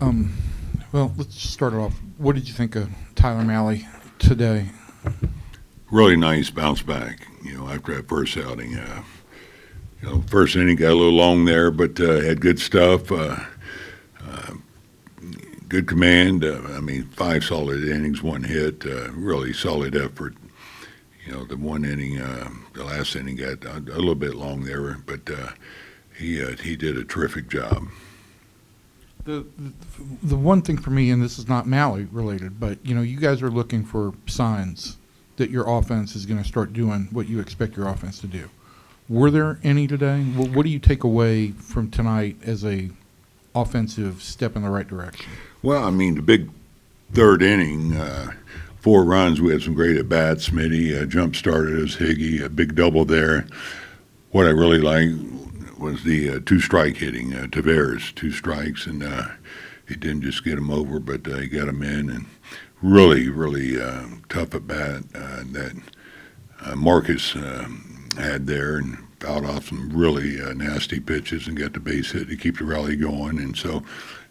Um, well, let's just start it off. What did you think of Tyler Mahle today? Really nice bounce back, after that first outing. First inning got a little long there, but had good stuff, good command. 5 solid innings, 1 hit, really solid effort. The one inning, the last inning got a little bit long there, but he did a terrific job. The one thing for me, and this is not Mahle related, but you guys are looking for signs that your offense is going to start doing what you expect your offense to do. Were there any today? What do you take away from tonight as a offensive step in the right direction? Well, the big third inning, 4 runs. We had some great at bats. Smitty jump started as Higgy, a big double there. What I really liked was the 2-strike hitting. Tavares, 2 strikes, and he didn't just get him over, but he got him in, and really tough at bat that Marcus had there, and fouled off some really nasty pitches and got the base hit to keep the rally going, and so.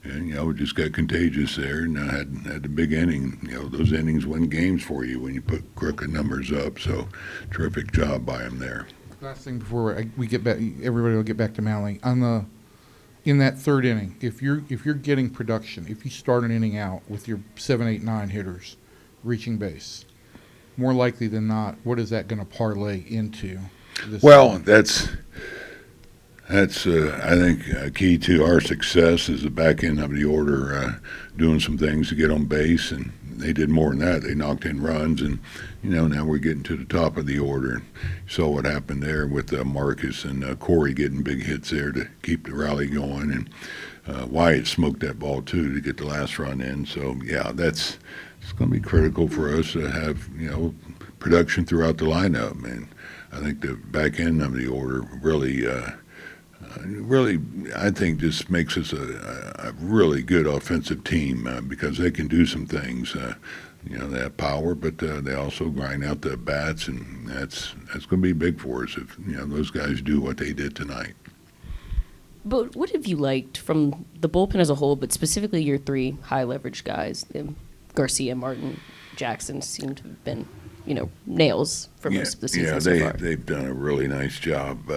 And, it just got contagious there, and had the big inning. Those innings win games for you when you put crooked numbers up. So, terrific job by him there. Last thing before we get back, everybody will get back to Mahle. In that third inning, if you're getting production, if you start an inning out with your 7, 8, 9 hitters reaching base, more likely than not, what is that going to parlay into? Well, that's I think, key to our success is the back end of the order doing some things to get on base, and they did more than that. They knocked in runs, and now we're getting to the top of the order. You saw what happened there with Marcus and Corey getting big hits there to keep the rally going, and Wyatt smoked that ball too to get the last run in. So yeah, it's going to be critical for us to have production throughout the lineup, and I think the back end of the order really, I think just makes us a really good offensive team because they can do some things. They have power, but they also grind out the bats, and that's going to be big for us if those guys do what they did tonight. But what have you liked from the bullpen as a whole, but specifically your 3 high leverage guys? Garcia, Martin, Jackson seem to have been, nails for most of the season so far. They've done a really nice job.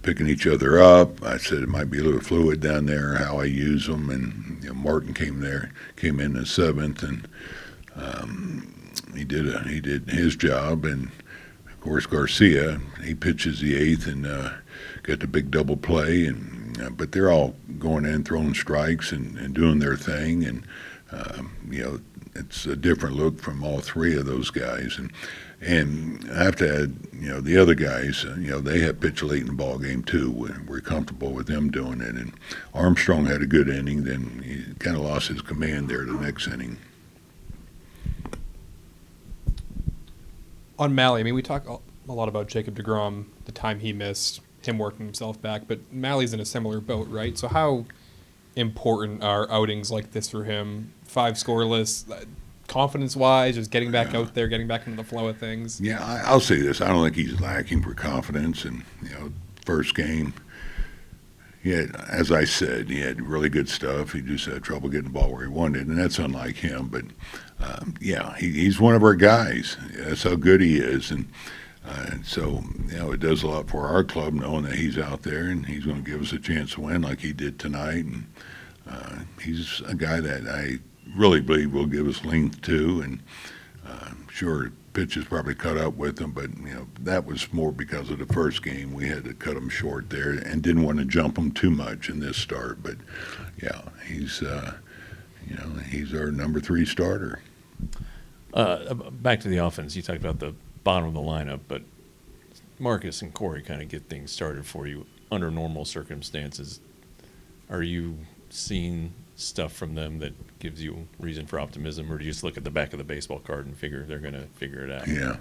Picking each other up. I said it might be a little fluid down there how I use them, and Martin came in the 7th, and he did his job, and of course Garcia, he pitches the 8th and got the big double play, and but they're all going in throwing strikes and doing their thing, and it's a different look from all 3 of those guys, and I have to add, the other guys, they have pitched late in the ball game too. We're comfortable with them doing it. And Armstrong had a good inning, then he kind of lost his command there the next inning. On Mahle, we talk a lot about Jacob deGrom, the time he missed, him working himself back, but Mahle's in a similar boat, right? So how important are outings like this for him? 5 scoreless, confidence-wise, just getting back out there, getting back into the flow of things? Yeah, I'll say this. I don't think he's lacking for confidence. And, first game, as I said, he had really good stuff. He just had trouble getting the ball where he wanted, and that's unlike him. But, he's one of our guys. That's how good he is. And so, it does a lot for our club knowing that he's out there and he's going to give us a chance to win like he did tonight. And he's a guy that I really believe will give us length too, and sure pitches probably caught up with him, but that was more because of the first game. We had to cut him short there and didn't want to jump him too much in this start. But he's he's our number 3 starter. Back to the offense, you talked about the bottom of the lineup, but Marcus and Corey kind of get things started for you under normal circumstances. Are you seeing stuff from them that gives you reason for optimism, or do you just look at the back of the baseball card and figure they're going to figure it out? Yeah.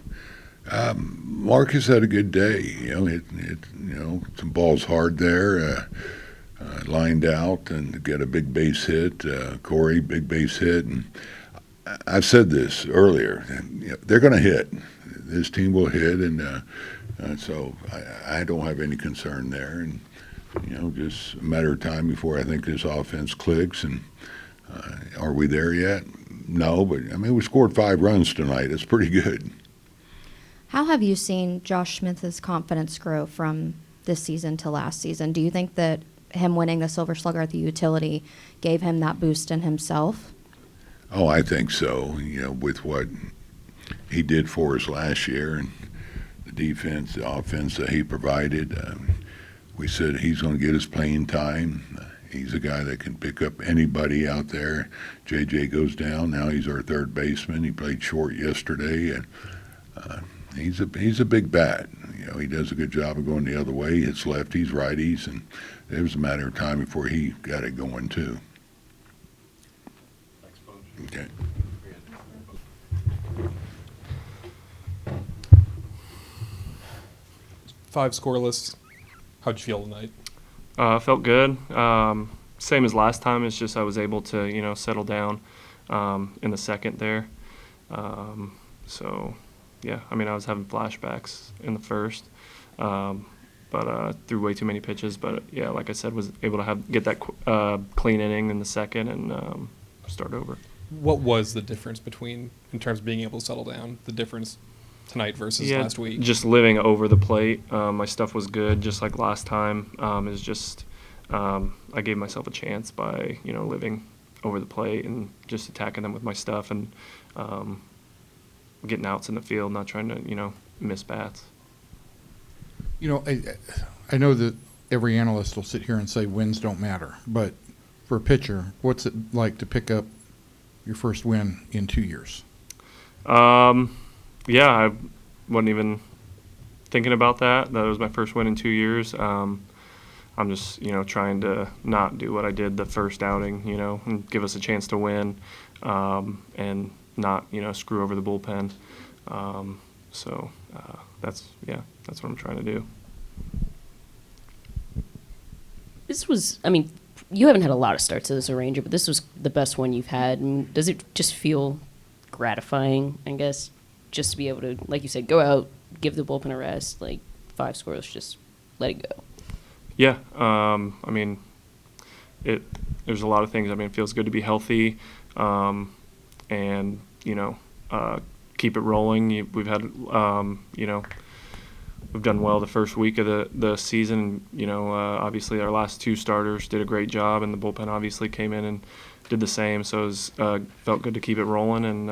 Marcus had a good day. Hit some balls hard there, lined out and get a big base hit. Corey, big base hit. And I've said this earlier, they're going to hit. This team will hit, and so I don't have any concern there. And just a matter of time before I think this offense clicks. And are we there yet? No, but I mean, we scored 5 runs tonight. It's pretty good. How have you seen Josh Smith's confidence grow from this season to last season? Do you think that him winning the Silver Slugger at the utility gave him that boost in himself? Oh, I think so. With what he did for us last year and the defense, the offense that he provided, we said he's going to get his playing time. He's a guy that can pick up anybody out there. JJ goes down. Now he's our third baseman. He played short yesterday, and he's a big bat. He does a good job of going the other way. Hits lefties, righties, and it was a matter of time before he got it going too. Okay. Five scoreless. How'd you feel tonight? Felt good. Same as last time. It's just I was able to, settle down in the second there. So, yeah, I mean, I was having flashbacks in the first, but threw way too many pitches. But, yeah, like I said, was able to get that clean inning in the second and start over. What was the difference between, in terms of being able to settle down, the difference tonight versus last week? Just living over the plate. My stuff was good, just like last time. It's just I gave myself a chance by living over the plate and just attacking them with my stuff and getting outs in the field, not trying to miss bats. I know that every analyst will sit here and say wins don't matter, but for a pitcher, what's it like to pick up your first win in 2 years? Yeah, I wasn't even thinking about that. That was my first win in 2 years. I'm just, trying to not do what I did the first outing, and give us a chance to win, and not, screw over the bullpen. So that's what I'm trying to do. This was, you haven't had a lot of starts as a Ranger, but this was the best one you've had. And does it just feel gratifying, I guess, just to be able to, like you said, go out, give the bullpen a rest, like 5 scores, just let it go? Yeah, there's a lot of things. It feels good to be healthy, and keep it rolling. We've had, we've done well the first week of the season. Obviously our last 2 starters did a great job, and the bullpen obviously came in and did the same. So it was, felt good to keep it rolling, and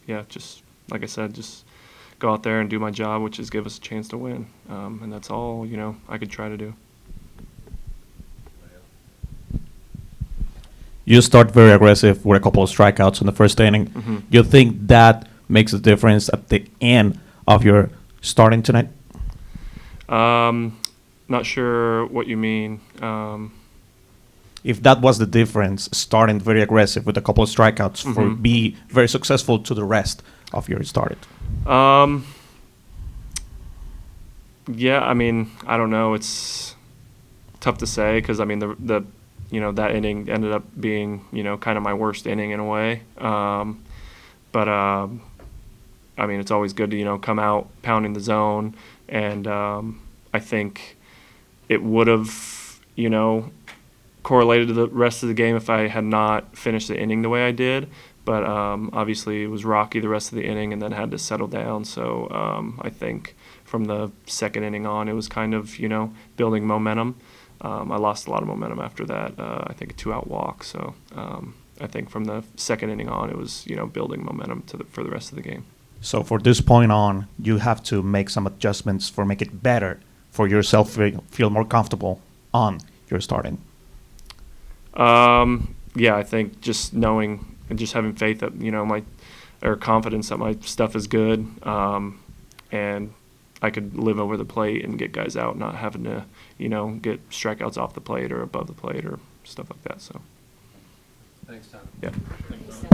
yeah, just like I said, just go out there and do my job, which is give us a chance to win, and that's all I could try to do. You start very aggressive with a couple of strikeouts in the first inning. Mm-hmm. You think that makes a difference at the end of your starting tonight? Not sure what you mean. If that was the difference, starting very aggressive with a couple of strikeouts for Mm-hmm. be very successful to the rest of your start. Yeah, I don't know. It's tough to say because the that inning ended up being kind of my worst inning in a way. But it's always good to come out pounding the zone, and I think it would have correlated to the rest of the game if I had not finished the inning the way I did. But obviously it was rocky the rest of the inning and then had to settle down. So I think from the second inning on, it was kind of, building momentum. I lost a lot of momentum after that. I think a 2-out walk. So I think from the second inning on, it was, building momentum for the rest of the game. So for this point on, you have to make some adjustments for make it better for yourself, feel more comfortable on your starting. Yeah, I think just knowing and just having faith that confidence that my stuff is good, and I could live over the plate and get guys out, not having to get strikeouts off the plate or above the plate or stuff like that. So Thanks, Tom. yeah. Thanks.